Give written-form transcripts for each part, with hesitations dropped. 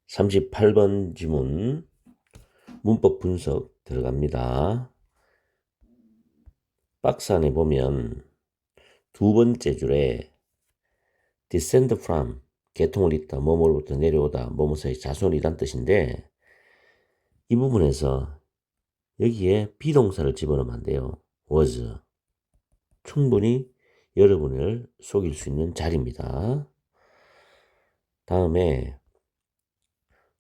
38번 지문 문법 분석 들어갑니다. 박스 안에 보면 두 번째 줄에 descend from 계통을 잇다 뭐뭐로부터 내려오다 뭐뭐서의 자손이란 뜻인데 이 부분에서 여기에 비동사를 집어넣으면 안 돼요. was 충분히 여러분을 속일 수 있는 자리입니다. 다음에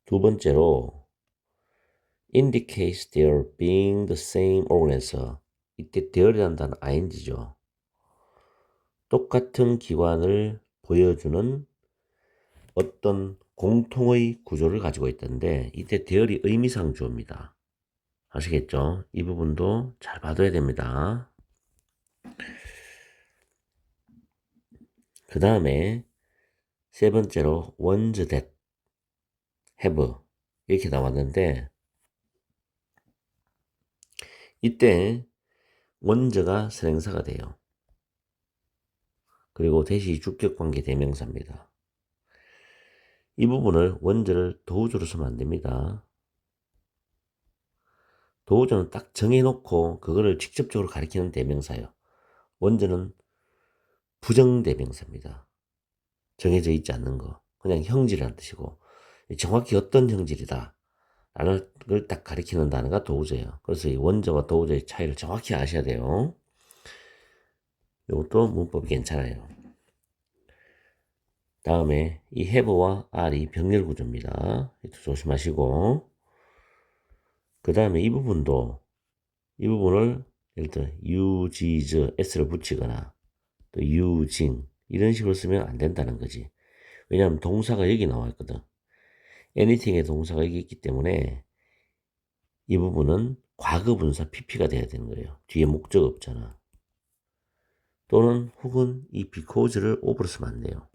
두 번째로 indicates their being the same organ에서 이때 there이라는 단어 ing죠. 똑같은 기관을 보여주는 어떤 공통의 구조를 가지고 있던데 이때 대열이 의미상 주어입니다. 아시겠죠? 이 부분도 잘 봐둬야 됩니다. 그 다음에 세 번째로 was that have 이렇게 나왔는데 이때 was가 선행사가 돼요. 그리고 대시 주격관계 대명사입니다. 이 부분을 was를 도우조로 쓰면 안 됩니다. 도우조는 딱 정해놓고 그거를 직접적으로 가리키는 대명사예요. was는 부정대명사입니다. 정해져 있지 않는 거. 그냥 형질이라는 뜻이고 정확히 어떤 형질이다 라는 걸 딱 가리키는 단어가 도우조예요. 그래서 이 원저와 도우조의 차이를 정확히 아셔야 돼요. 이것도 문법이 괜찮아요. 다음에 이 have와 are이 병렬 구조입니다. 이것도 조심하시고 그 다음에 이 부분도 이 부분을 예를 들어 uses s를 붙이거나 또 using 이런 식으로 쓰면 안 된다는 거지. 왜냐하면 동사가 여기 나와 있거든. anything의 동사가 여기 있기 때문에 이 부분은 과거분사 PP가 돼야 되는 거예요. 뒤에 목적 없잖아. 또는 혹은 이 because를 over로 쓰면 안 돼요.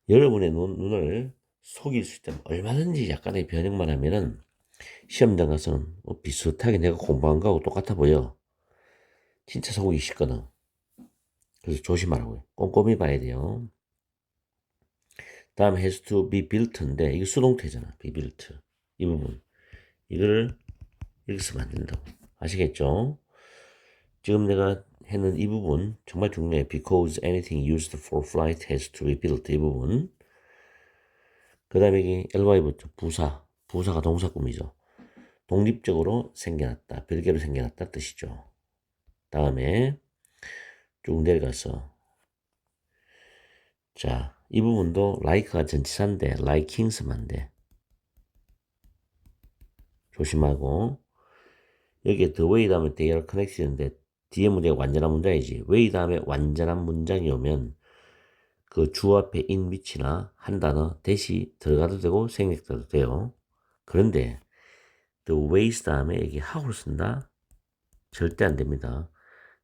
여러분의 눈을 속일 수 있다면 얼마든지 약간의 변형만 하면은 시험장 가서는 비슷하게 내가 공부한 거하고 똑같아 보여. 진짜 속이기 쉽거든. 그래서 조심하라고요. 꼼꼼히 봐야 돼요. 다음 has to be built인데 이거 수동태잖아. be built. 이 부분. 이거를 이렇게 쓰면 안 된다고. 아시겠죠? 지금 내가 했는 이 부분 정말 중요해. Because anything used for flight has to be built. 이 부분. 그 다음에 이 ly부터 부사. 부사가 동사구미죠. 독립적으로 생겨났다. 별개로 생겨났다 뜻이죠. 다음에 쭉 내려가서 자, 이 부분도 like가 전치사인데 liking 쓰면 안 돼. 조심하고 여기에 the way 다음에 they are connected인데 뒤에 문제가 완전한 문장이지. way 다음에 완전한 문장이 오면 그 주 앞에 in which나 한 단어 대시 들어가도 되고 생략돼도 돼요. 그런데 the ways 다음에 여기 how를 쓴다? 절대 안 됩니다.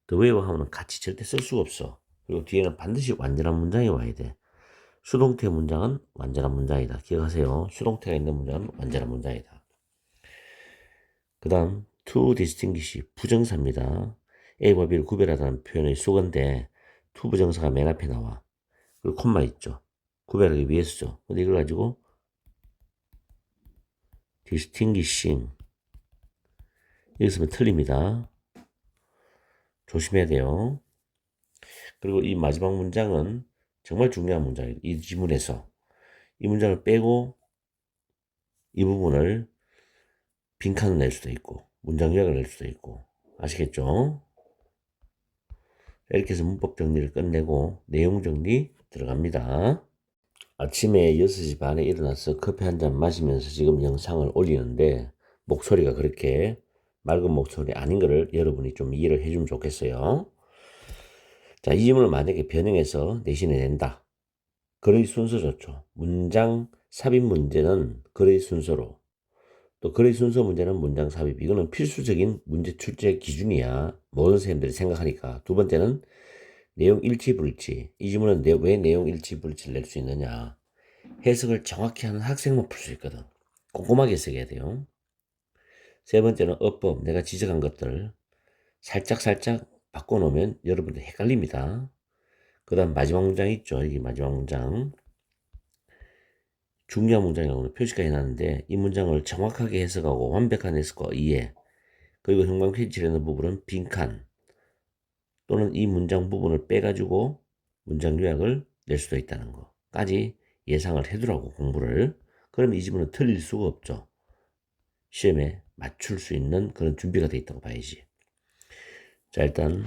the way와 how는 같이 절대 쓸 수가 없어. 그리고 뒤에는 반드시 완전한 문장이 와야 돼. 수동태 문장은 완전한 문장이다. 기억하세요. 수동태가 있는 문장은 완전한 문장이다. 그 다음 to distinguish 부정사입니다. A와 B를 구별하다는 표현의 수건데 to 부정사가 맨 앞에 나와. 그리고 콤마 있죠. 구별하기 위해서죠. 근데 이걸 가지고 distinguishing 여기 쓰면 틀립니다. 조심해야 돼요. 그리고 이 마지막 문장은 정말 중요한 문장이에요. 이 지문에서 이 문장을 빼고 이 부분을 빈칸을 낼 수도 있고 문장 요약을 낼 수도 있고 아시겠죠? 이렇게 해서 문법 정리를 끝내고 내용 정리 들어갑니다. 아침에 6시 반에 일어나서 커피 한 잔 마시면서 지금 영상을 올리는데 목소리가 그렇게 맑은 목소리 아닌 거를 여러분이 좀 이해를 해주면 좋겠어요. 자, 이 질문을 만약에 변형해서 내신에 낸다. 글의 순서 좋죠. 문장 삽입 문제는 글의 순서로 또 글의 순서 문제는 문장 삽입. 이거는 필수적인 문제 출제 기준이야. 모든 선생님들이 생각하니까. 두 번째는 내용 일치 불일치. 이 질문은 왜 내용 일치 불일치를 낼 수 있느냐. 해석을 정확히 하는 학생만 풀 수 있거든. 꼼꼼하게 써야 돼요. 세 번째는 어법. 내가 지적한 것들 살짝 바꿔놓으면 여러분들 헷갈립니다. 그 다음 마지막 문장 있죠. 여기 마지막 문장. 중요한 문장이라고 표시가 해놨는데 이 문장을 정확하게 해석하고 완벽한 해석과 이해 그리고 형광펜칠하는 부분은 빈칸 또는 이 문장 부분을 빼가지고 문장 요약을 낼 수도 있다는 거까지 예상을 해두라고 공부를. 그럼 이 지문은 틀릴 수가 없죠. 시험에 맞출 수 있는 그런 준비가 돼 있다고 봐야지. 자, 일단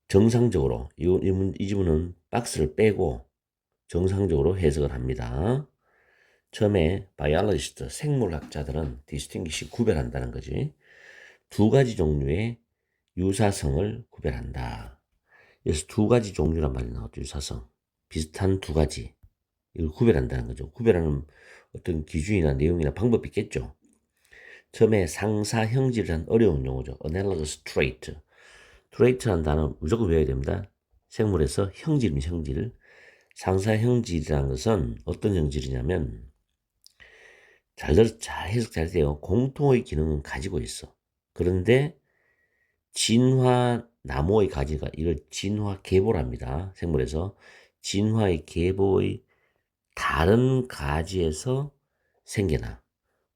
정상적으로 이 지문은 박스를 빼고 정상적으로 해석을 합니다. 처음에 바이올로지스트 생물학자들은 디스팅기시 구별한다는 거지. 두 가지 종류의 유사성을 구별한다. 그래서 두 가지 종류란 말이 나오죠. 유사성. 비슷한 두 가지. 이걸 구별한다는 거죠. 구별하는 어떤 기준이나 내용이나 방법이 있겠죠. 처음에 상사형질이란 어려운 용어죠. analogous trait. trait라는 단어 무조건 외워야 됩니다. 생물에서 형질입니다. 형질. 상사형질이라는 것은 어떤 형질이냐면 잘 해석 잘 돼요. 공통의 기능은 가지고 있어. 그런데 진화 나무의 가지가 이걸 진화 계보랍니다. 생물에서 진화의 계보의 다른 가지에서 생겨나.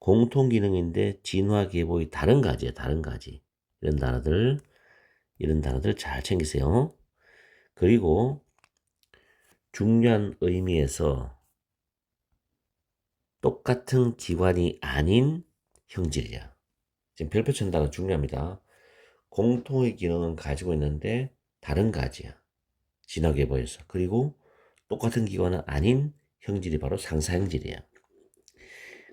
공통 기능인데 진화 계보의 다른 가지야, 다른 가지. 이런 단어들 잘 챙기세요. 그리고 중요한 의미에서 똑같은 기관이 아닌 형질이야. 지금 별표 친 단어 중요합니다. 공통의 기능은 가지고 있는데 다른 가지야. 진화계 보여서. 그리고 똑같은 기관은 아닌 형질이 바로 상사형질이야.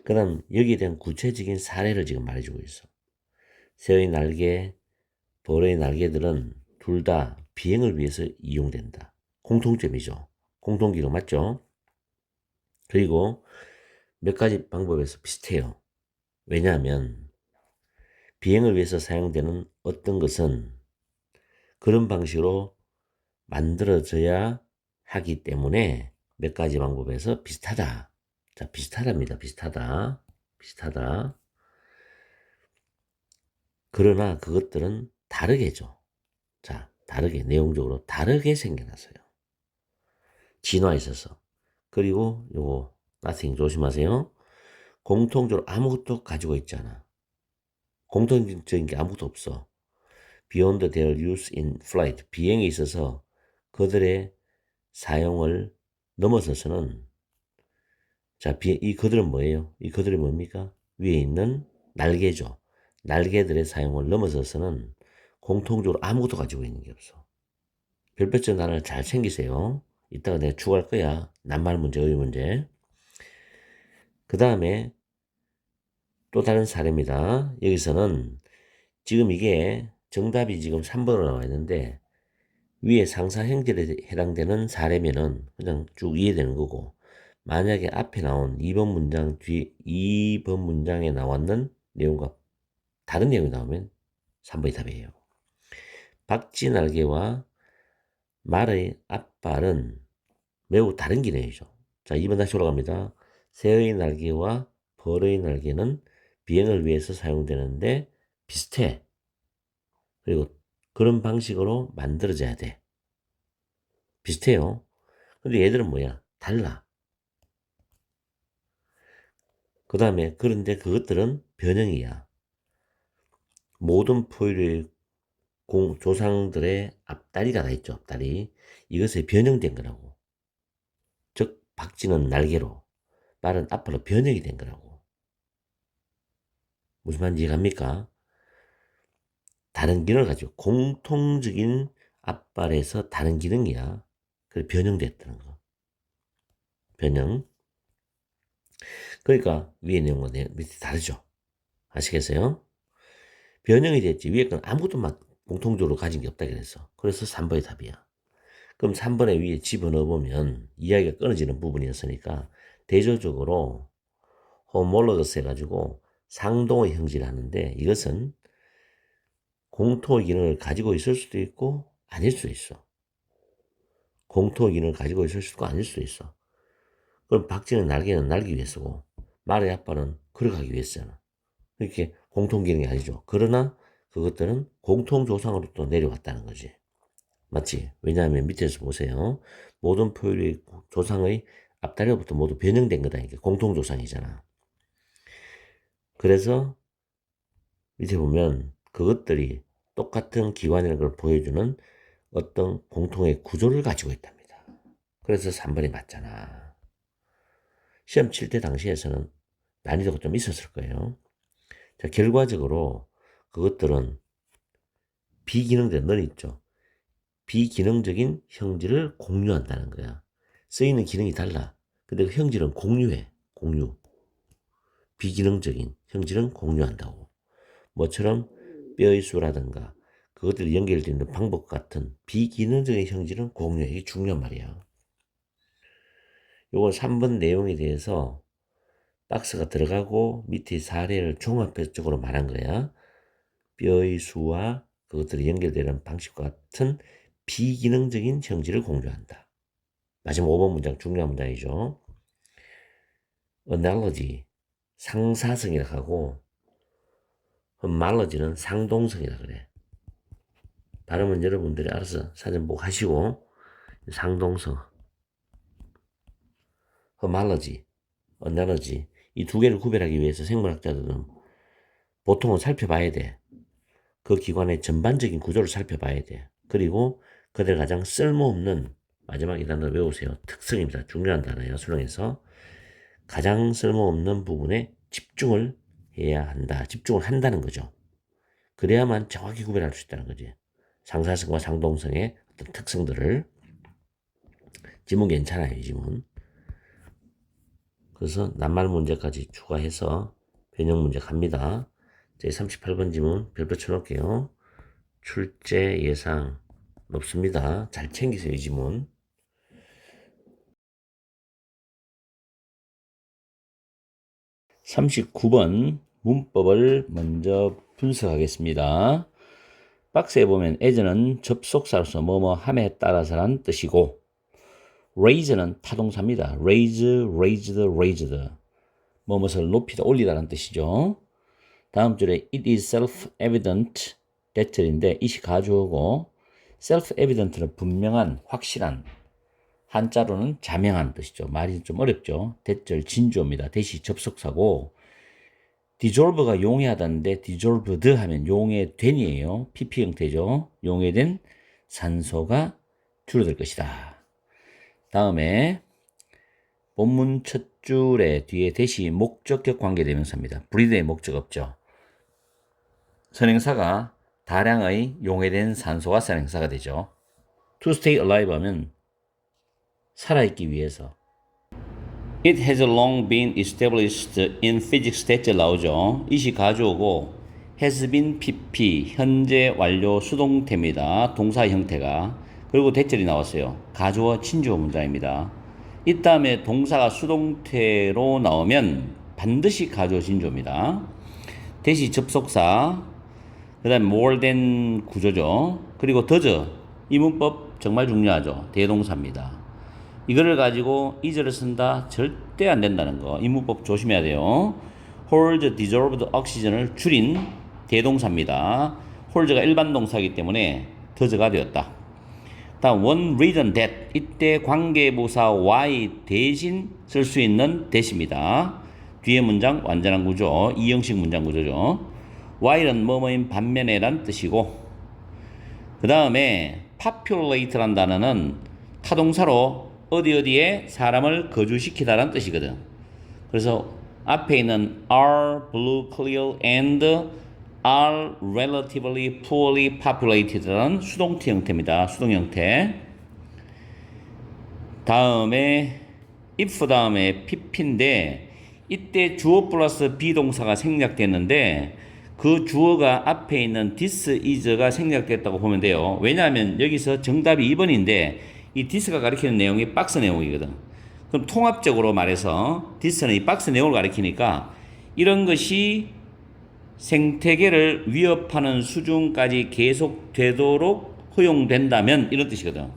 그 다음 여기에 대한 구체적인 사례를 지금 말해주고 있어. 새의 날개, 벌의 날개들은 둘 다 비행을 위해서 이용된다. 공통점이죠. 공통기능 맞죠? 그리고 몇 가지 방법에서 비슷해요. 왜냐하면 비행을 위해서 사용되는 어떤 것은 그런 방식으로 만들어져야 하기 때문에 몇 가지 방법에서 비슷하다. 자, 비슷하답니다. 비슷하다. 비슷하다. 그러나 그것들은 다르게죠. 자, 다르게, 내용적으로 다르게 생겨났어요. 진화에 있어서. 그리고 요거, nothing 조심하세요. 공통적으로 아무것도 가지고 있잖아. 공통적인 게 아무것도 없어. Beyond their use in flight. 비행에 있어서 그들의 사용을 넘어서서는 자, 이 그들은 뭐예요? 이 그들이 뭡니까? 위에 있는 날개죠. 날개들의 사용을 넘어서서는 공통적으로 아무것도 가지고 있는 게 없어. 별표점 단어를 잘 챙기세요. 이따가 내가 추가할 거야. 낱말 문제, 어휘 문제. 그 다음에 또 다른 사례입니다. 여기서는 지금 이게 정답이 지금 3번으로 나와 있는데 위에 상사형질에 해당되는 사례면은 그냥 쭉 이해되는 거고 만약에 앞에 나온 2번 문장 뒤 2번 문장에 나왔는 내용과 다른 내용이 나오면 3번이 답이에요. 박쥐 날개와 말의 앞발은 매우 다른 기능이죠. 자, 2번 다시 올라갑니다. 새의 날개와 벌의 날개는 비행을 위해서 사용되는데 비슷해. 그리고 그런 방식으로 만들어져야 돼. 비슷해요. 근데 얘들은 뭐야? 달라. 그 다음에 그런데 그것들은 변형이야. 모든 포유류의 조상들의 앞다리가 다 있죠. 앞다리. 이것에 변형된 거라고. 즉 박쥐는 날개로 말은 앞으로 변형이 된 거라고. 무슨 말인지 이해갑니까? 다른 기능을 가지고 공통적인 앞발에서 다른 기능이야. 그래 변형됐다는 거. 변형. 그러니까 위에 내용과 밑에 다르죠. 아시겠어요? 변형이 됐지. 위에 건 아무것도 막 공통적으로 가진 게 없다 그랬어. 그래서 3번이 답이야. 그럼 3번에 위에 집어넣어보면 이야기가 끊어지는 부분이었으니까 대조적으로 호몰러거스 해가지고 상동의 형질을 하는데 이것은 공통의 기능을 가지고 있을 수도 있고 아닐 수도 있어. 공통의 기능을 가지고 있을 수도 있고 아닐 수도 있어. 그럼 박쥐는 날개는 날기 위해서고 말의 앞발은 걸어가기 위해서잖아. 이렇게 공통 기능이 아니죠. 그러나 그것들은 공통 조상으로 또 내려왔다는 거지. 맞지? 왜냐하면 밑에서 보세요. 모든 포유류 조상의 앞다리로부터 모두 변형된 거다. 이게 공통조상이잖아. 그래서 밑에 보면 그것들이 똑같은 기관이라는 걸 보여주는 어떤 공통의 구조를 가지고 있답니다. 그래서 3번이 맞잖아. 시험 칠 때 당시에서는 난이도가 좀 있었을 거예요. 자, 결과적으로 그것들은 비기능적, 넌 있죠. 비기능적인 형질을 공유한다는 거야. 쓰이는 기능이 달라. 근데 그 형질은 공유해. 공유. 비기능적인 형질은 공유한다고. 뭐처럼 뼈의 수라든가 그것들이 연결되는 방법 같은 비기능적인 형질은 공유해. 이게 중요한 말이야. 요건 3번 내용에 대해서 박스가 들어가고 밑에 사례를 종합적으로 말한 거야. 뼈의 수와 그것들이 연결되는 방식과 같은 비기능적인 형질을 공유한다. 마지막 5번 문장 중요한 문장이죠. analogy, 상사성이라고 하고 homology는 상동성이라 그래. 발음은 여러분들이 알아서 사전 보고 하시고 상동성, homology, analogy 이 두 개를 구별하기 위해서 생물학자들은 보통은 살펴봐야 돼. 그 기관의 전반적인 구조를 살펴봐야 돼. 그리고 그들 가장 쓸모없는 마지막 이 단어 외우세요. 특성입니다. 중요한 단어예요. 수능에서 가장 쓸모없는 부분에 집중을 해야 한다. 집중을 한다는 거죠. 그래야만 정확히 구별할 수 있다는 거지. 상사성과 상동성의 어떤 특성들을. 지문 괜찮아요. 이 지문. 그래서 낱말 문제까지 추가해서 변형 문제 갑니다. 제 38번 지문 별표 쳐놓을게요. 출제 예상 높습니다. 잘 챙기세요. 이 지문. 39번 문법을 먼저 분석하겠습니다. 박스에 보면 as는 접속사로서 뭐뭐 함에 따라서란 뜻이고 raise는 타동사입니다. raise, raised, raised 뭐뭇을 높이다, 올리다라는 뜻이죠. 다음 줄에 it is self-evident that인데 it이 가주어고 self-evident는 분명한, 확실한, 한자로는 자명한 뜻이죠. 말이 좀 어렵죠. 대절 진주어입니다. 대시 접속사고 dissolve가 용해하다는데 dissolved 하면 용해된이에요. PP 형태죠. 용해된 산소가 줄어들 것이다. 다음에 본문 첫 줄에 뒤에 대시 목적격 관계대명사입니다. breathe의 목적 없죠. 선행사가 다량의 용해된 산소가 선행사가 되죠. to stay alive 하면 살아있기 위해서. It has long been established in physics that 나오죠. it이 가져오고 has been PP 현재 완료 수동태입니다. 동사 형태가. 그리고 대절이 나왔어요. 가주어 친주어 문장입니다. 이 다음에 동사가 수동태로 나오면 반드시 가주어 진주어입니다. 대시 접속사 그 다음에 more than 구조죠. 그리고 does 이 문법 정말 중요하죠. 대동사입니다. 이거를 가지고 is를 쓴다 절대 안 된다는 거. 이 문법 조심해야 돼요. hold dissolved oxygen을 줄인 대동사입니다. hold가 일반 동사이기 때문에 does가 되었다. 다음 one reason that 이때 관계부사 why 대신 쓸 수 있는 that입니다. 뒤에 문장 완전한 구조, 이형식 문장 구조죠. why는 뭐뭐인 반면에 란 뜻이고 그 다음에 populate란 단어는 타동사로 어디에 사람을 거주시키다라는 뜻이거든. 그래서 앞에 있는 are blue, clear, and are relatively poorly populated라는 수동태 형태입니다. 수동 형태. 다음에 if 다음에 pp인데 이때 주어 플러스 비동사가 생략됐는데 그 주어가 앞에 있는 this is가 생략됐다고 보면 돼요. 왜냐하면 여기서 정답이 2번인데 이 this가 가리키는 내용이 박스 내용이거든. 그럼 통합적으로 말해서 this는 이 박스 내용을 가리키니까 이런 것이 생태계를 위협하는 수준까지 계속되도록 허용된다면 이런 뜻이거든.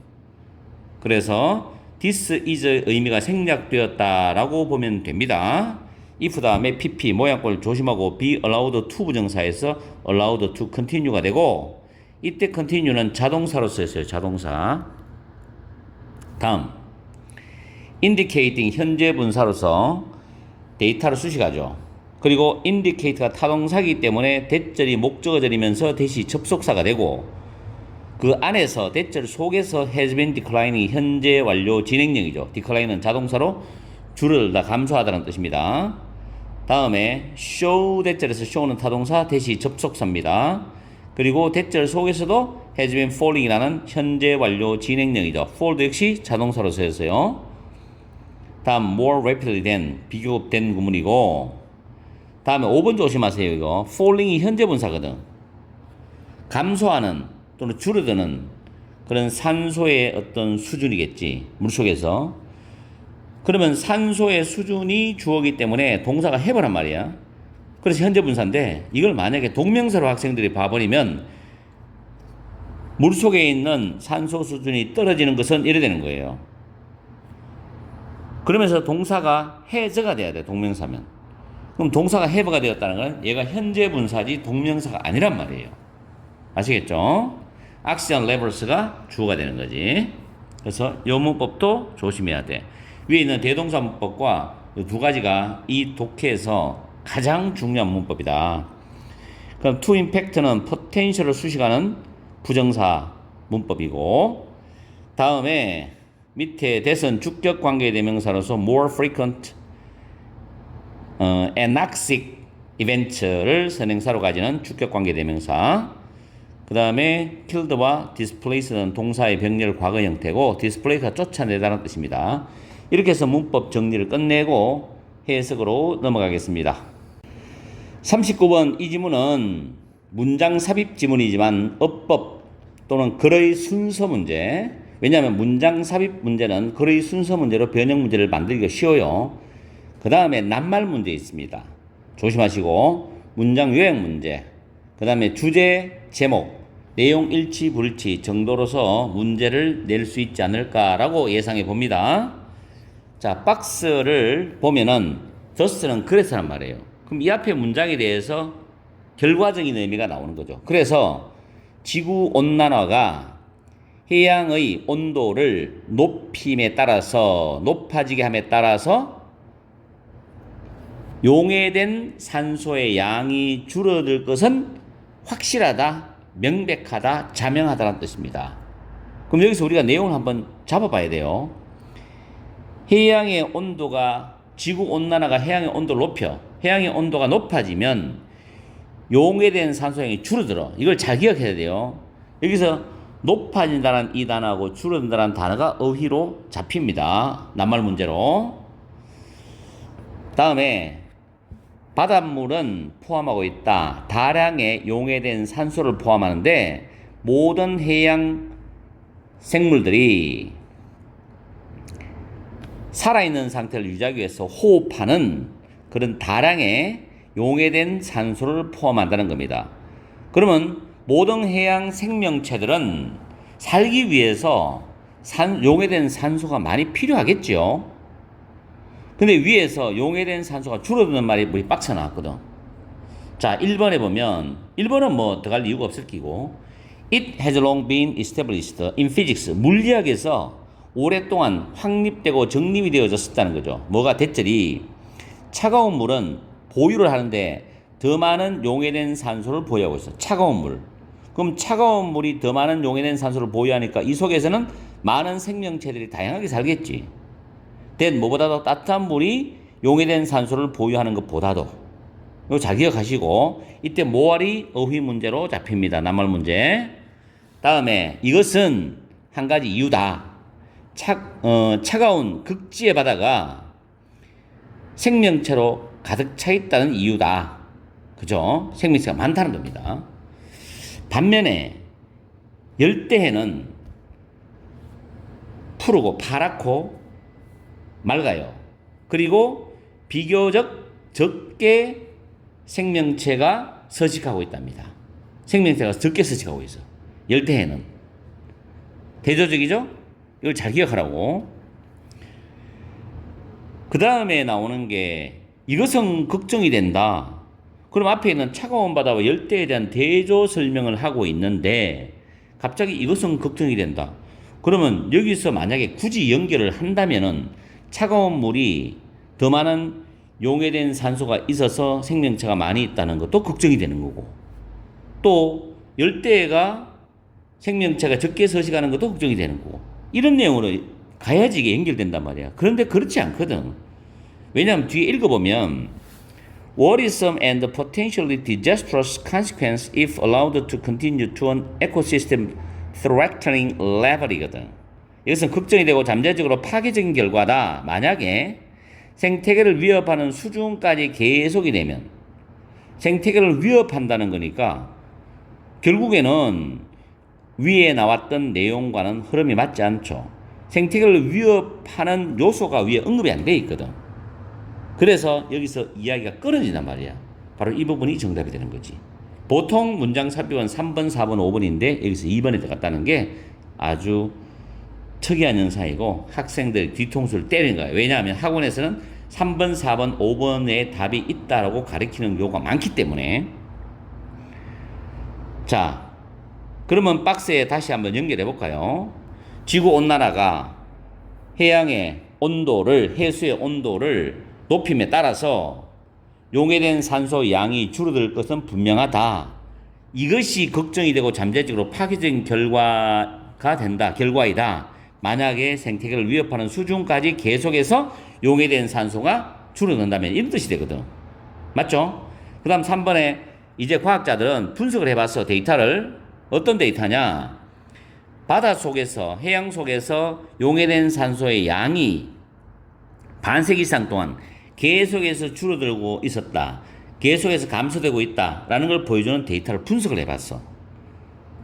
그래서 this is의 의미가 생략되었다라고 보면 됩니다. if 다음에 pp 모양꼴 조심하고 be allowed to 부정사에서 allowed to continue가 되고 이때 continue는 자동사로 쓰였어요. 자동사. 다음 indicating 현재 분사로서 데이터를 수식하죠. 그리고 indicate가 타동사이기 때문에 대절이 목적어절이면서 대시 접속사가 되고 그 안에서 대절 속에서 has been declining 현재 완료 진행형이죠. decline은 자동사로 줄어들다 감소하다는 뜻입니다. 다음에 show 대절에서 show는 타동사 대시 접속사입니다. 그리고 대절 속에서도 has been falling이라는 현재 완료 진행형이죠. fall도 역시 자동사로 쓰였어요. 다음 more rapidly than 비교된 구문이고 다음에 5번 조심하세요. 이거 falling이 현재 분사거든. 감소하는 또는 줄어드는 그런 산소의 어떤 수준이겠지. 물속에서. 그러면 산소의 수준이 주어기 때문에 동사가 have란 말이야. 그래서 현재 분사인데 이걸 만약에 동명사로 학생들이 봐버리면 물속에 있는 산소 수준이 떨어지는 것은 이래 되는 거예요. 그러면서 동사가 has가 돼야 돼. 동명사면. 그럼 동사가 have가 되었다는 건 얘가 현재 분사지 동명사가 아니란 말이에요. 아시겠죠? oxygen levels가 주어가 되는 거지. 그래서 이 문법도 조심해야 돼. 위에 있는 대동사 문법과 이 두 가지가 이 독해에서 가장 중요한 문법이다. 그럼 to impact는 potential을 수식하는 부정사 문법이고 다음에 밑에 that은 주격 관계 대명사로서 more frequent anoxic event를 선행사로 가지는 주격 관계 대명사. 그 다음에 killed와 displaced는 동사의 병렬 과거 형태고 displace가 쫓아내다는 뜻입니다. 이렇게 해서 문법 정리를 끝내고 해석으로 넘어가겠습니다. 39번 이 지문은 문장 삽입 지문이지만 어법 또는 글의 순서 문제. 왜냐하면 문장 삽입 문제는 글의 순서 문제로 변형 문제를 만들기가 쉬워요. 그 다음에 낱말 문제 있습니다. 조심하시고 문장 요약 문제, 그 다음에 주제, 제목, 내용 일치, 불일치 정도로서 문제를 낼 수 있지 않을까라고 예상해 봅니다. 자, 박스를 보면은 thus는 그래서란 말이에요. 그럼 이 앞에 문장에 대해서 결과적인 의미가 나오는 거죠. 그래서 지구온난화가 해양의 온도를 높임에 따라서 높아지게 함에 따라서 용해된 산소의 양이 줄어들 것은 확실하다, 명백하다, 자명하다는 뜻입니다. 그럼 여기서 우리가 내용을 한번 잡아봐야 돼요. 해양의 온도가 지구온난화가 해양의 온도를 높여 해양의 온도가 높아지면 용해된 산소량이 줄어들어. 이걸 잘 기억해야 돼요. 여기서 높아진다는 이 단어하고 줄어든다는 단어가 어휘로 잡힙니다. 낱말 문제로. 다음에 바닷물은 포함하고 있다. 다량의 용해된 산소를 포함하는데 모든 해양 생물들이 살아있는 상태를 유지하기 위해서 호흡하는 그런 다량의 용해된 산소를 포함한다는 겁니다. 그러면 모든 해양 생명체들은 살기 위해서 용해된 산소가 많이 필요하겠죠. 근데 위에서 용해된 산소가 줄어드는 말이 우리 박스 나왔거든. 자, 1번에 보면 1번은 뭐 더 갈 이유가 없을 끼고 It has long been established in physics. 물리학에서 오랫동안 확립되고 정립이 되어졌었다는 거죠. 뭐가 대절이 차가운 물은 보유를 하는데 더 많은 용해된 산소를 보유하고 있어. 차가운 물. 그럼 차가운 물이 더 많은 용해된 산소를 보유하니까 이 속에서는 많은 생명체들이 다양하게 살겠지. 뭐보다도 따뜻한 물이 용해된 산소를 보유하는 것보다도. 이거 잘 기억하시고 이때 모알이 어휘 문제로 잡힙니다. 낱말 문제. 다음에 이것은 한 가지 이유다. 차가운 극지의 바다가 생명체로 가득 차 있다는 이유다. 그죠? 생명체가 많다는 겁니다. 반면에 열대해는 푸르고 파랗고 맑아요. 그리고 비교적 적게 생명체가 서식하고 있답니다. 생명체가 적게 서식하고 있어. 열대해는. 대조적이죠? 이걸 잘 기억하라고. 그 다음에 나오는 게 이것은 걱정이 된다. 그럼 앞에 있는 차가운 바다와 열대에 대한 대조 설명을 하고 있는데 갑자기 이것은 걱정이 된다. 그러면 여기서 만약에 굳이 연결을 한다면은 차가운 물이 더 많은 용해된 산소가 있어서 생명체가 많이 있다는 것도 걱정이 되는 거고, 또 열대가 생명체가 적게 서식하는 것도 걱정이 되는 거고, 이런 내용으로 가야지 이게 연결된단 말이야. 그런데 그렇지 않거든. 왜냐하면 뒤에 읽어보면 worrisome and potentially disastrous consequence if allowed to continue to an ecosystem threatening level이거든. 이것은 걱정이 되고 잠재적으로 파괴적인 결과다. 만약에 생태계를 위협하는 수준까지 계속이 되면, 생태계를 위협한다는 거니까 결국에는 위에 나왔던 내용과는 흐름이 맞지 않죠. 생태계를 위협하는 요소가 위에 언급이 안 돼 있거든. 그래서 여기서 이야기가 끊어진단 말이야. 바로 이 부분이 정답이 되는 거지. 보통 문장 삽입은 3번, 4번, 5번인데 여기서 2번에 들어갔다는 게 아주 특이한 현상이고 학생들이 뒤통수를 때리는 거예요. 왜냐하면 학원에서는 3번, 4번, 5번에 답이 있다라고 가르치는 경우가 많기 때문에. 자, 그러면 박스에 다시 한번 연결해 볼까요? 지구온난화가 해양의 온도를, 해수의 온도를 높임에 따라서 용해된 산소 양이 줄어들 것은 분명하다. 이것이 걱정이 되고 잠재적으로 파괴적인 결과이다. 만약에 생태계를 위협하는 수준까지 계속해서 용해된 산소가 줄어든다면 이런 뜻이 되거든. 맞죠? 그 다음 3번에 이제 과학자들은 분석을 해봤어. 데이터를. 어떤 데이터냐? 바다 속에서, 해양 속에서 용해된 산소의 양이 반세기 이상 동안 계속해서 줄어들고 있었다. 계속해서 감소되고 있다라는 걸 보여주는 데이터를 분석을 해봤어.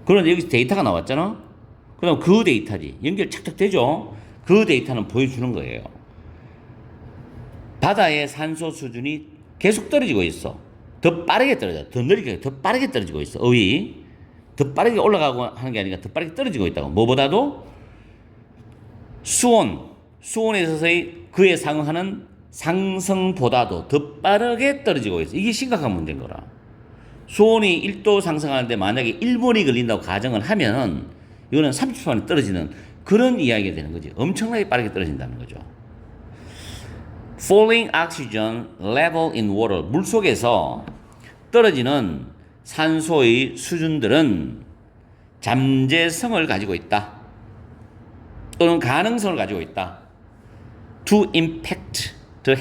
그런데 여기서 데이터가 나왔잖아? 그럼 그 데이터지. 연결 착착 되죠? 그 데이터는 보여주는 거예요. 바다의 산소 수준이 계속 떨어지고 있어. 더 빠르게 떨어져. 더 느리게, 더 빠르게 떨어지고 있어. 어휘. 더 빠르게 올라가고 하는 게 아니라 더 빠르게 떨어지고 있다고. 뭐보다도 수온에 있어서의 그에 상응하는 상승보다도 더 빠르게 떨어지고 있어. 이게 심각한 문제인 거라. 수온이 1도 상승하는데 만약에 1분이 걸린다고 가정을 하면 이거는 30초 만에 떨어지는 그런 이야기가 되는 거지. 엄청나게 빠르게 떨어진다는 거죠. Falling oxygen level in water. 물속에서 떨어지는 산소의 수준들은 잠재성을 가지고 있다. 또는 가능성을 가지고 있다. To impact the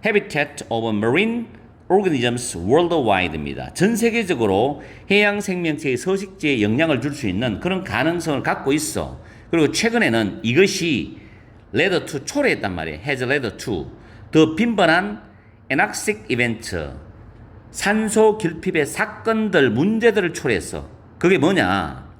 habitat of marine organisms worldwide입니다. 전 세계적으로 해양 생명체의 서식지에 영향을 줄 수 있는 그런 가능성을 갖고 있어. 그리고 최근에는 이것이 led to 초래했단 말이에요. has led to 더 빈번한 anoxic event 산소 결핍의 사건들, 문제들을 초래했어. 그게 뭐냐?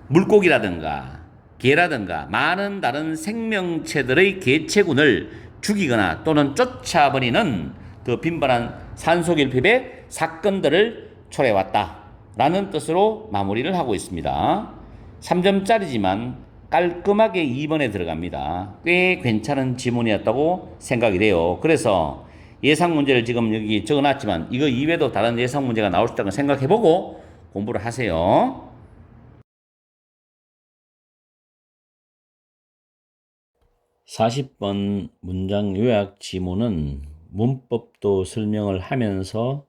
물고기라든가 개라든가 많은 다른 생명체들의 개체군을 죽이거나 또는 쫓아버리는 더 빈번한 산소 결핍의 사건들을 초래해왔다 라는 뜻으로 마무리를 하고 있습니다. 3점짜리지만 깔끔하게 2번에 들어갑니다. 꽤 괜찮은 지문이었다고 생각이 돼요. 그래서 예상 문제를 지금 여기 적어놨지만 이거 이외에도 다른 예상 문제가 나올 수 있다고 생각해보고 공부를 하세요. 40번 문장 요약 지문은 문법도 설명을 하면서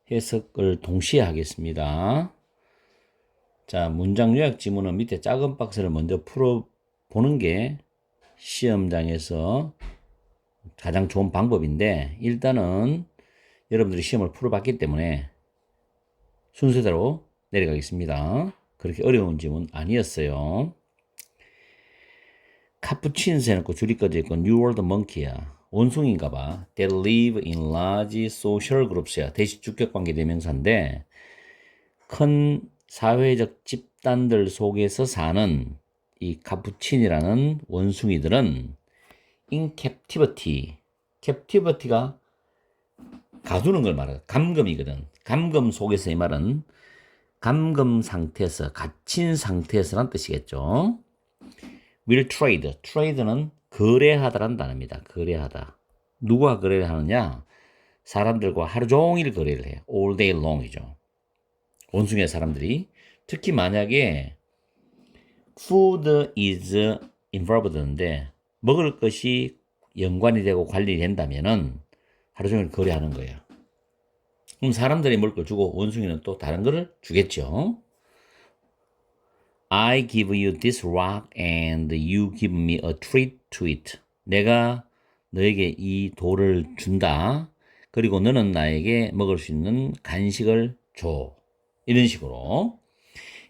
해석을 동시에 하겠습니다. 자, 문장 요약 지문은 밑에 작은 박스를 먼저 풀어보는 게 시험장에서 가장 좋은 방법인데 일단은 여러분들이 시험을 풀어봤기 때문에 순서대로 내려가겠습니다. 그렇게 어려운 지문 아니었어요. 카푸친스 해놓고 줄이 꺼져 있고 New World Monkey야. 원숭이인가 봐. That live in large social groups야. 대시 주격관계 대명사인데 큰 사회적 집단들 속에서 사는 이 카푸친이라는 원숭이들은 in captivity. captivity가 가두는 걸 말해요. 감금이거든. 감금 속에서의 말은 감금 상태에서, 갇힌 상태에서란 뜻이겠죠. will trade. trade는 거래하다라는 단어입니다. 거래하다. 누가 거래를 하느냐? 사람들과 하루 종일 거래를 해요. all day long이죠. 원숭이의 사람들이. 특히 만약에 food is involved인데 먹을 것이 연관이 되고 관리된다면은 하루 종일 거래하는 거예요. 그럼 사람들이 먹을 걸 주고 원숭이는 또 다른 거를 주겠죠. I give you this rock and you give me a treat to it. 내가 너에게 이 돌을 준다. 그리고 너는 나에게 먹을 수 있는 간식을 줘. 이런 식으로.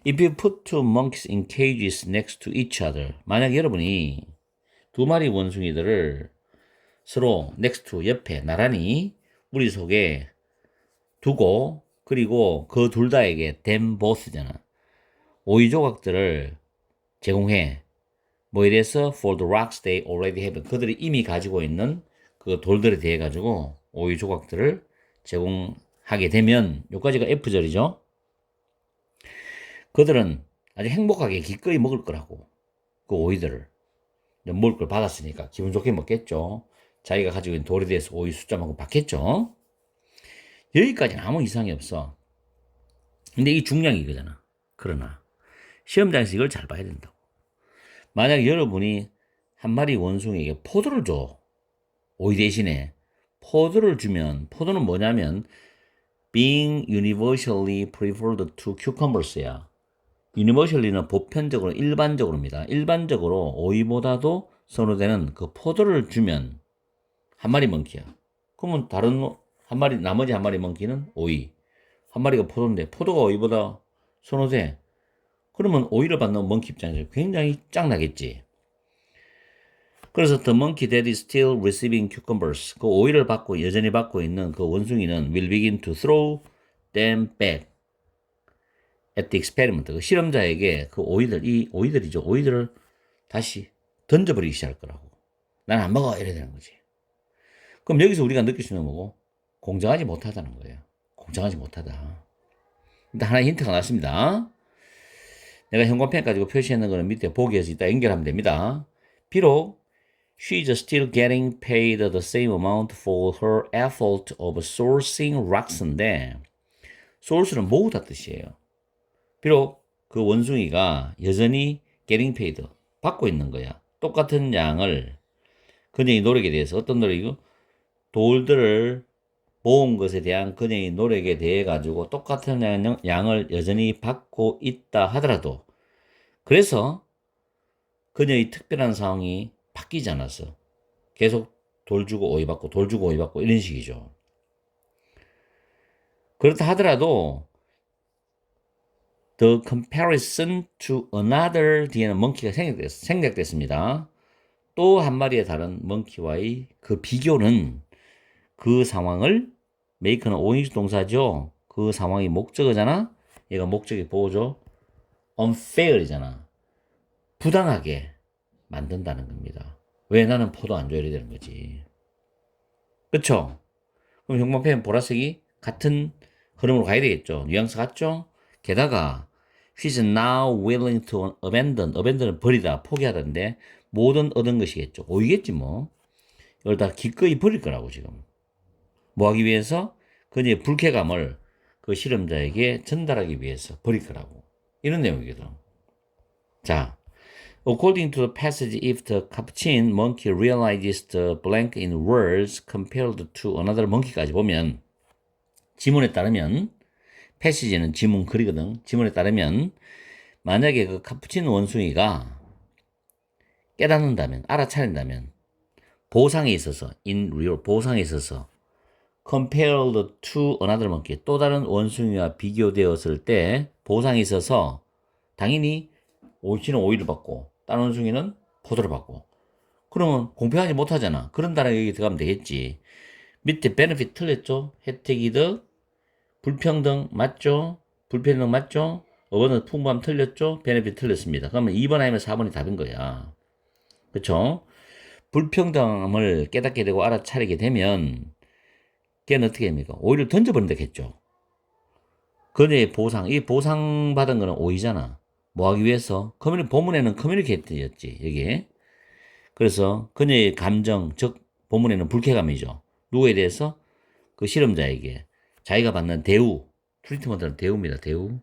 If you put two monkeys in cages next to each other. 만약 여러분이 두 마리 원숭이들을 서로 next to 옆에 나란히 우리 속에 두고 그리고 그 둘 다에게 them both잖아. 오이 조각들을 제공해. 뭐에 대해서 for the rocks they already have. 그들이 이미 가지고 있는 그 돌들에 대해 가지고 오이 조각들을 제공하게 되면 요까지가 F절이죠. 그들은 아주 행복하게 기꺼이 먹을 거라고. 그 오이들을 먹을 걸 받았으니까 기분 좋게 먹겠죠. 자기가 가지고 있는 돌에 대해서 오이 숫자만큼 받겠죠. 여기까지는 아무 이상이 없어. 근데 이게 중요한 이거잖아. 그러나 시험장에서 이걸 잘 봐야 된다고. 만약 여러분이 한 마리 원숭이에게 포도를 줘. 오이 대신에 포도를 주면 포도는 뭐냐면 being universally preferred to cucumbers야. universally는 보편적으로 일반적으로입니다. 일반적으로 오이보다도 선호되는 그 포도를 주면 한 마리 멍키야. 그러면 다른 한 마리 나머지 한 마리 멍키는 오이. 한 마리가 포도인데 포도가 오이보다 선호돼. 그러면 오이를 받는 멍키 입장에서 굉장히 짱나겠지. 그래서 the monkey that is still receiving cucumbers, 그 오이를 받고 여전히 받고 있는 그 원숭이는 will begin to throw them back at the experiment. 그 실험자에게 그 오이들, 이 오이들이죠. 오이들을 다시 던져버리기 시작할 거라고. 난 안 먹어. 이래야 되는 거지. 그럼 여기서 우리가 느낄 수 있는 뭐고? 공정하지 못하다는 거예요. 공정하지 못하다. 일단 하나의 힌트가 나왔습니다. 내가 형광펜 가지고 표시하는 거는 밑에 보기에서 이따 연결하면 됩니다. 비록 she is still getting paid the same amount for her effort of sourcing rocks인데 source는 모으다 뜻이에요. 비록 그 원숭이가 여전히 getting paid 받고 있는 거야. 똑같은 양을 그녀의 노력에 대해서 어떤 노력이고 돌들을 모은 것에 대한 그녀의 노력에 대해 가지고 똑같은 양을 여전히 받고 있다 하더라도 그래서 그녀의 특별한 상황이 바뀌지 않았어. 계속 돌 주고 오이 받고 돌 주고 오이 받고 이런 식이죠. 그렇다 하더라도 the comparison to another 뒤에는 monkey가 생략됐습니다. 또 한 마리의 다른 monkey와의 그 비교는 그 상황을 make는 오인식 동사죠. 그 상황이 목적어잖아. 얘가 목적이 보호죠. unfair이잖아. 부당하게 만든다는 겁니다. 왜 나는 포도 안 줘야 되는 거지. 그쵸? 그럼 형광펜 보라색이 같은 흐름으로 가야 되겠죠. 뉘앙스 같죠? 게다가 she's now willing to abandon은 버리다, 포기하다인데 모든 얻은 것이겠죠. 오이겠지 뭐. 이걸 다 기꺼이 버릴 거라고 지금. 뭐 하기 위해서? 그녀의 불쾌감을 그 실험자에게 전달하기 위해서 버릴 거라고. 이런 내용이거든. 자, according to the passage, if the capuchin monkey realizes the blank in words compared to another monkey까지 보면 지문에 따르면 패시지는 지문 글이거든. 지문에 따르면 만약에 그 카푸친 원숭이가 깨닫는다면, 알아차린다면 보상에 있어서 in real 보상에 있어서 compared to another monkey 또 다른 원숭이와 비교되었을 때 보상에 있어서 당연히 오이는 오이를 받고 다른 원숭이는 포도를 받고 그러면 공평하지 못하잖아. 그런다는 얘기 들어가면 되겠지. 밑에 benefit 틀렸죠? 혜택이득 불평등 맞죠? 불평등 맞죠? 5번은 풍부함 틀렸죠? benefit 틀렸습니다. 그러면 2번 아니면 4번이 답인 거야. 그쵸? 불평등함을 깨닫게 되고 알아차리게 되면 걔는 어떻게 됩니까? 오이를 던져버린다겠죠. 그녀의 보상, 이 보상받은 거는 오이잖아. 뭐 하기 위해서? 본문에는 커뮤니케이트였지, 여기에. 그래서 그녀의 감정, 즉, 본문에는 불쾌감이죠. 누구에 대해서? 그 실험자에게 자기가 받는 대우, 트리트먼트는 대우입니다. 대우.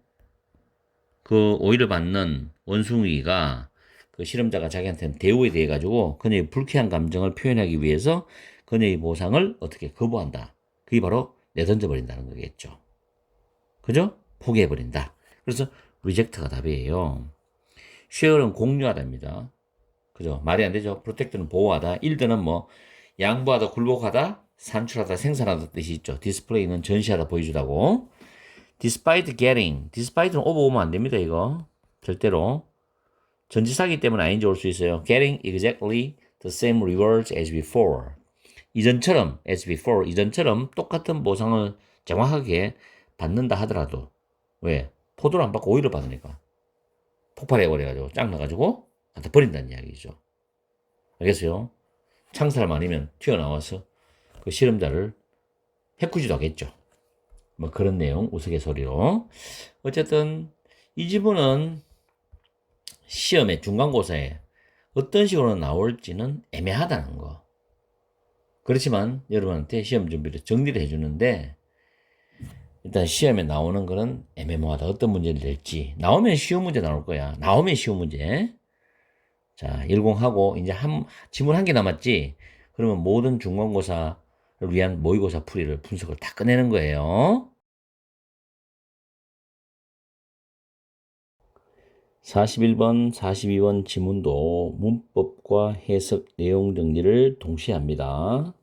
그 오히려 받는 원숭이가 그 실험자가 자기한테는 대우에 대해 가지고 그녀의 불쾌한 감정을 표현하기 위해서 그녀의 보상을 어떻게 거부한다. 그게 바로 내던져 버린다는 거겠죠. 그죠? 포기해 버린다. 그래서 리젝트가 답이에요. share는 공유하다입니다. 그죠? 말이 안 되죠. protect는 보호하다. 일드는 뭐 양보하다, 굴복하다, 산출하다, 생산하다 뜻이 있죠. display는 전시하다, 보여주다고. despite는 오버오면 안 됩니다, 이거. 절대로. 전치사기 때문에 아닌지 올 수 있어요. getting exactly the same rewards as before. 이전처럼, as before, 이전처럼 똑같은 보상을 정확하게 받는다 하더라도, 왜? 포도를 안 받고 오히려 받으니까. 폭발해버려가지고, 짱나가지고, 갖다 버린다는 이야기죠. 알겠어요? 창사람 아니면 튀어나와서 그 실험자를 해꾸지도 하겠죠. 뭐 그런 내용, 우스갯소리로. 어쨌든, 이 지문은 시험에, 중간고사에 어떤 식으로 나올지는 애매하다는 거. 그렇지만 여러분한테 시험 준비를 정리를 해주는데 일단 시험에 나오는 거는 애매모호하다. 어떤 문제를 낼지. 나오면 쉬운 문제 나올 거야. 나오면 쉬운 문제. 자, 10하고 이제 지문 한 개 남았지. 그러면 모든 중간고사를 위한 모의고사 풀이를 분석을 다 끝내는 거예요. 41번, 42번 지문도 문법과 해석 내용 정리를 동시에 합니다.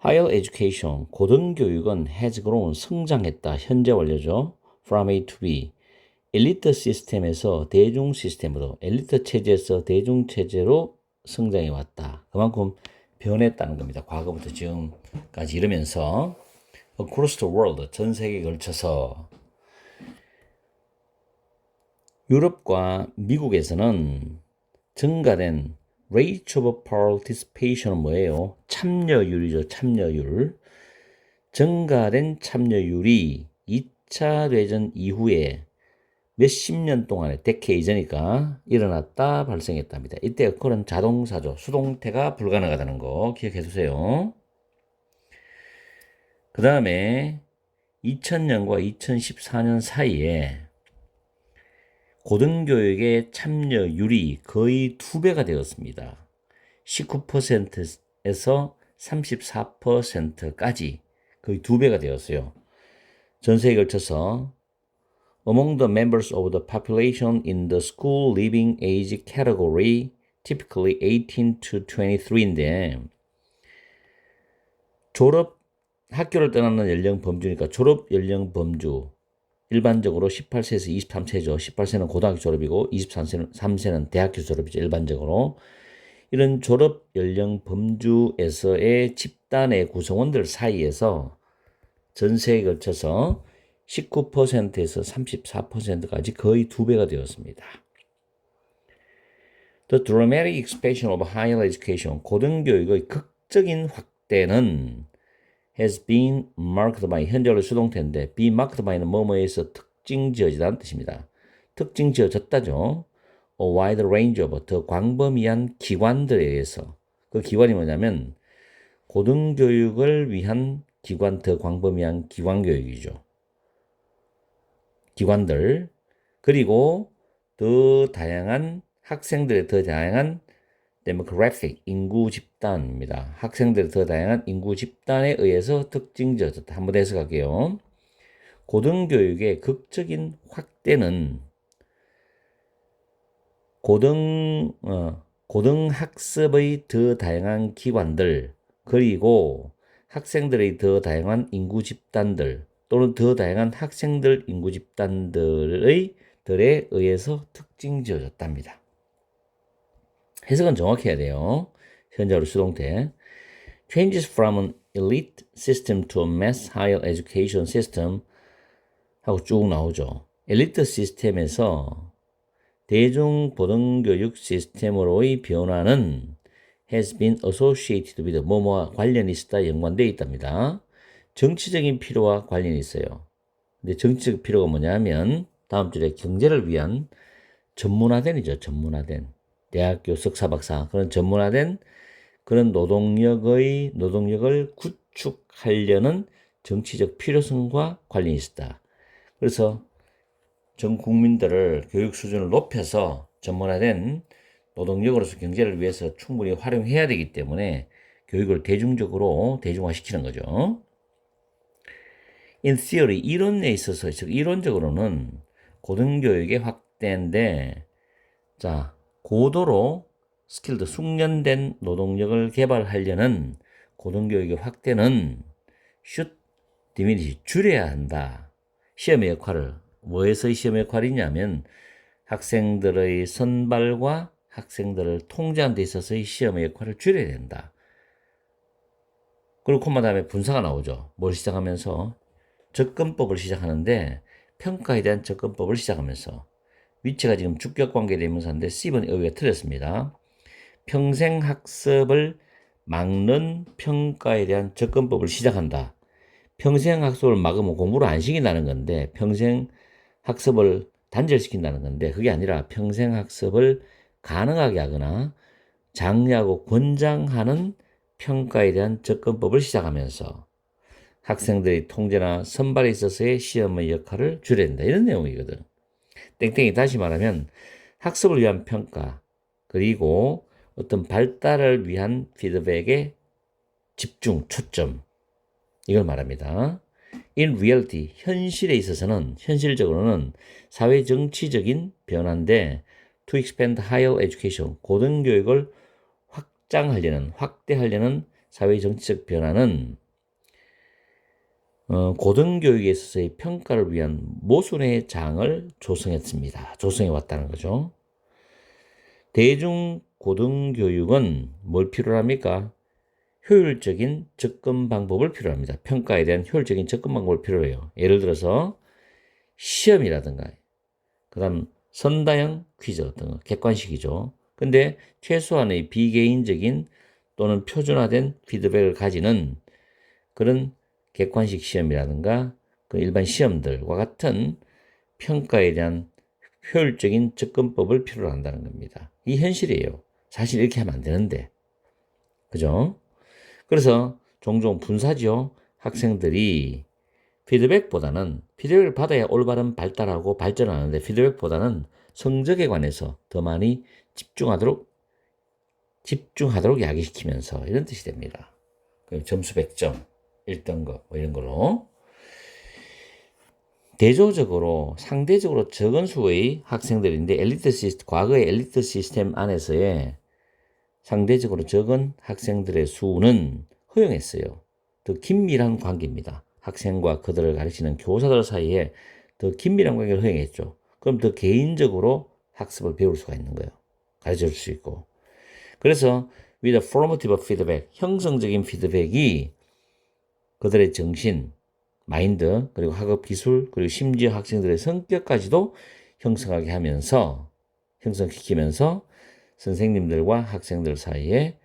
Higher education, 고등교육은 has grown, 성장했다. 현재 완료죠. From A to B. 엘리트 시스템에서 대중 시스템으로, 엘리트 체제에서 대중 체제로 성장해 왔다. 그만큼 변했다는 겁니다. 과거부터 지금까지 이러면서 across the world, 전 세계에 걸쳐서 유럽과 미국에서는 증가된 rate of participation은 뭐예요? 참여율이죠. 참여율. 증가된 참여율이 2차 대전 이후에 몇십 년 동안에 데케이전이니까 일어났다, 발생했답니다. 이때 어컬은 자동사죠. 수동태가 불가능하다는 거 기억해 두세요. 그 다음에 2000년과 2014년 사이에 고등교육의 참여율이 거의 2배가 되었습니다. 19%에서 34%까지 거의 2배가 되었어요. 전 세계에 걸쳐서 Among the members of the population in the school living age category, typically 18 to 23인데 학교를 떠나는 연령 범주니까 졸업 연령 범주 일반적으로 18세에서 23세죠. 18세는 고등학교 졸업이고 23세는 대학교 졸업이죠. 일반적으로. 이런 졸업 연령 범주에서의 집단의 구성원들 사이에서 전 세계에 걸쳐서 19%에서 34%까지 거의 2배가 되었습니다. The dramatic expansion of higher education, 고등교육의 극적인 확대는 has been marked by, 현재로 수동태인데 be marked by는 뭐뭐에서 특징 지어지다는 뜻입니다. 특징 지어졌다죠. A wide range of, 더 광범위한 기관들에 의해서. 그 기관이 뭐냐면 고등교육을 위한 기관, 더 광범위한 기관교육이죠. 기관들, 그리고 더 다양한 학생들의 더 다양한 demographic, 인구 집단입니다. 학생들의 더 다양한 인구 집단에 의해서 특징 지어졌다. 한번 해석할게요. 고등교육의 극적인 확대는 고등학습의 더 다양한 기관들, 그리고 학생들의 더 다양한 인구 집단들, 또는 더 다양한 학생들 인구 집단들에 의해서 특징 지어졌답니다. 해석은 정확해야 돼요. 현재로 수동태. Changes from an elite system to a mass higher education system 하고 쭉 나오죠. 엘리트 시스템에서 대중 고등교육 시스템으로의 변화는 has been associated with 뭐뭐와 관련이 있다, 연관되어 있답니다. 정치적인 필요와 관련이 있어요. 근데 정치적 필요가 뭐냐면 다음 줄에 경제를 위한 전문화된이죠. 전문화된 대학교 석사 박사 그런 전문화된 그런 노동력을 구축하려는 정치적 필요성과 관련이 있었다. 그래서 전 국민들을 교육 수준을 높여서 전문화된 노동력으로서 경제를 위해서 충분히 활용해야 되기 때문에 교육을 대중적으로 대중화시키는 거죠. In theory, 이론에 있어서, 즉 이론적으로는 고등교육의 확대인데, 자, 고도로 스킬드 숙련된 노동력을 개발하려는 고등교육의 확대는 should diminish, 줄여야 한다. 시험의 역할을, 뭐에서의 시험의 역할이냐면 학생들의 선발과 학생들을 통제하는 데 있어서의 시험의 역할을 줄여야 된다. 그리고 콤마 다음에 분사가 나오죠. 뭘 시작하면서 접근법을 시작하는데 평가에 대한 접근법을 시작하면서 위치가 지금 주격관계 대명사인데 C번 여기가 틀렸습니다. 평생 학습을 막는 평가에 대한 접근법을 시작한다. 평생 학습을 막으면 공부를 안 시킨다는 건데 평생 학습을 단절시킨다는 건데 그게 아니라 평생 학습을 가능하게 하거나 장려하고 권장하는 평가에 대한 접근법을 시작하면서 학생들의 통제나 선발에 있어서의 시험의 역할을 줄여야 된다. 이런 내용이거든. 땡땡이 다시 말하면 학습을 위한 평가 그리고 어떤 발달을 위한 피드백의 집중, 초점 이걸 말합니다. In reality, 현실에 있어서는 현실적으로는 사회 정치적인 변화인데 to expand higher education, 고등교육을 확대하려는 사회 정치적 변화는 고등교육에 있어서의 평가를 위한 모순의 장을 조성했습니다. 조성해 왔다는 거죠. 대중 고등교육은 뭘 필요로 합니까? 효율적인 접근 방법을 필요로 합니다. 평가에 대한 효율적인 접근 방법을 필요로 해요. 예를 들어서 시험이라든가 그 다음 선다형 퀴즈 같은 거 객관식이죠. 근데 최소한의 비개인적인 또는 표준화된 피드백을 가지는 그런 객관식 시험이라든가 그 일반 시험들과 같은 평가에 대한 효율적인 접근법을 필요로 한다는 겁니다. 이 현실이에요. 사실 이렇게 하면 안 되는데. 그죠? 그래서 종종 분사죠. 학생들이 피드백을 받아야 올바른 발달하고 발전하는데 피드백보다는 성적에 관해서 더 많이 집중하도록 야기시키면서 이런 뜻이 됩니다. 점수 100점, 1등급 뭐 이런 걸로 대조적으로 상대적으로 적은 수의 학생들인데 과거의 엘리트 시스템 안에서의 상대적으로 적은 학생들의 수는 허용했어요. 더 긴밀한 관계입니다. 학생과 그들을 가르치는 교사들 사이에 더 긴밀한 관계를 허용했죠. 그럼 더 개인적으로 학습을 배울 수가 있는 거예요. 가르쳐 줄 수 있고. 그래서 with a formative feedback, 형성적인 피드백이 그들의 정신, 마인드, 그리고 학업 기술, 그리고 심지어 학생들의 성격까지도 형성시키면서 선생님들과 학생들 사이에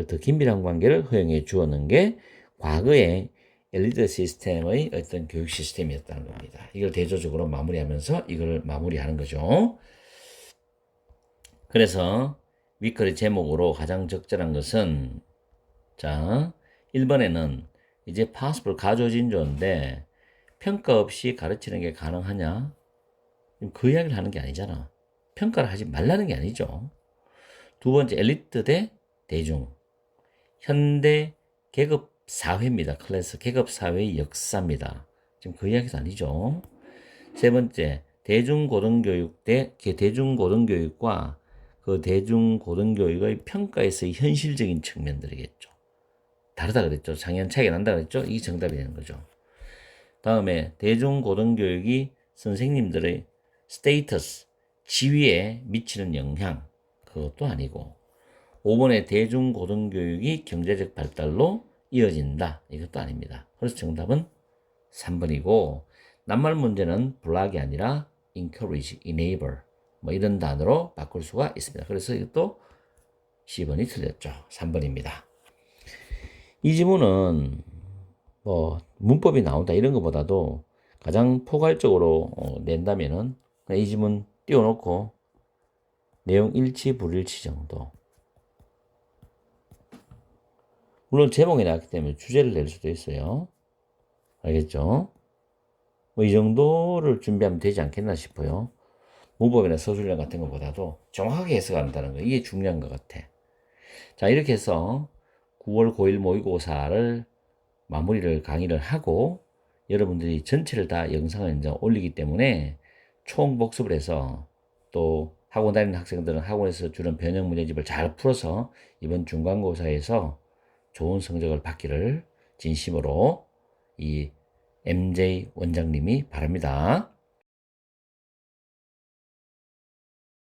더 긴밀한 관계를 허용해 주었는 게 과거의 엘리트 시스템의 어떤 교육 시스템이었다는 겁니다. 이걸 대조적으로 마무리하면서 이걸 마무리하는 거죠. 그래서 위클의 제목으로 가장 적절한 것은 자, 1번에는 이제 possible 가조진조인데 평가 없이 가르치는 게 가능하냐? 그 이야기를 하는 게 아니잖아. 평가를 하지 말라는 게 아니죠. 두 번째 엘리트 대 대중. 현대 계급 사회입니다. 클래스 계급 사회의 역사입니다. 지금 그 이야기도 아니죠. 세 번째 대중고등교육 대 대중고등교육과 그 대중고등교육의 평가에서의 현실적인 측면들이겠죠. 다르다 그랬죠. 장년 차이가 난다 그랬죠. 이게 정답이 되는 거죠. 다음에 대중고등교육이 선생님들의 스테이터스, 지위에 미치는 영향, 그것도 아니고 5번에 대중고등교육이 경제적 발달로 이어진다. 이것도 아닙니다. 그래서 정답은 3번이고 낱말 문제는 block이 아니라 encourage, enable 뭐 이런 단어로 바꿀 수가 있습니다. 그래서 이것도 C번이 틀렸죠. 3번입니다. 이 지문은 뭐 문법이 나온다 이런 것보다도 가장 포괄적으로 낸다면은 이 지문 띄워놓고 내용 일치 불일치 정도 물론 제목이 나왔기 때문에 주제를 낼 수도 있어요. 알겠죠? 뭐 이 정도를 준비하면 되지 않겠나 싶어요. 문법이나 서술형 같은 것보다도 정확하게 해석한다는 거, 이게 중요한 것 같아. 자, 이렇게 해서 9월 고1 모의고사를 마무리를 강의를 하고 여러분들이 전체를 다 영상을 이제 올리기 때문에 총 복습을 해서 또 학원 다니는 학생들은 학원에서 주는 변형 문제집을 잘 풀어서 이번 중간고사에서 좋은 성적을 받기를 진심으로 이 MJ 원장님이 바랍니다.